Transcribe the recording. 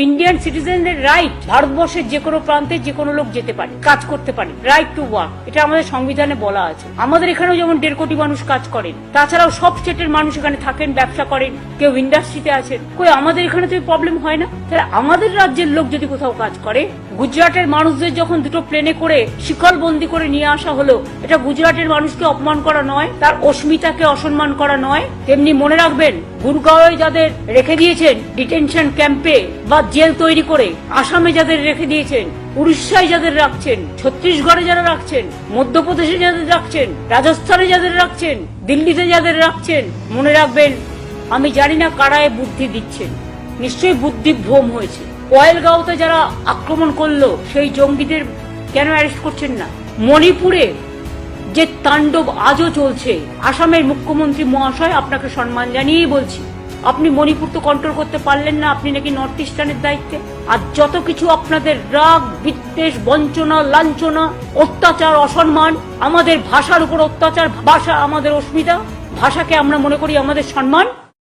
Indian সিটিজেনদের right ভারতবর্ষের যে কোনো প্রান্তে যে কোনো লোক যেতে পারে, কাজ করতে পারে, রাইট টু ওয়ার্ক, এটা আমাদের সংবিধানে বলা আছে। আমাদের এখানেও যেমন 1.5 কোটি মানুষ কাজ করেন, তাছাড়াও সব স্টেটের মানুষ এখানে থাকেন, ব্যবসা করেন, কেউ ইন্ডাস্ট্রিতে আছেন। কই আমাদের এখানে তো প্রবলেম হয় না? তাহলে আমাদের রাজ্যের লোক যদি কোথাও কাজ করে, গুজরাটের মানুষদের যখন দুটো প্লেনে করে শিকল বন্দি করে নিয়ে আসা হলো, এটা গুজরাটের মানুষকে অপমান করা নয়, তার অস্মিতাকে অসম্মান করা নয়? তেমনি মনে রাখবেন, গুরগাঁওয়ে যাদের রেখে দিয়েছেন ডিটেনশন ক্যাম্পে বা জেল তৈরি করে, আসামে যাদের রেখে দিয়েছেন, উড়িষ্যায় যাদের রাখছেন, ছত্তিশগড়ে যারা রাখছেন, মধ্যপ্রদেশে যাদের রাখছেন, রাজস্থানে যাদের রাখছেন, দিল্লিতে যাদের রাখছেন, মনে রাখবেন, আমি জানি না কারায় বুদ্ধি দিচ্ছেন, নিশ্চয়ই বুদ্ধি ভ্রম হয়েছে। পয়েলগাঁওতে যারা আক্রমণ করলো সেই জঙ্গিদের কেন অ্যারেস্ট করছেন না? মণিপুরে যে তাণ্ডব আজও চলছে, আসামের মুখ্যমন্ত্রী মহাশয়, আপনাকে সম্মান জানিয়েই বলছি, আপনি মণিপুর তো কন্ট্রোল করতে পারলেন না, আপনি নাকি নর্থ ইস্টার্নের দায়িত্বে। আর যত কিছু আপনাদের রাগ, বিদ্বেষ, বঞ্চনা, লাঞ্ছনা, অত্যাচার, অসম্মান, আমাদের ভাষার উপর অত্যাচার, ভাষা আমাদের অস্মিতা, ভাষাকে আমরা মনে করি আমাদের সম্মান।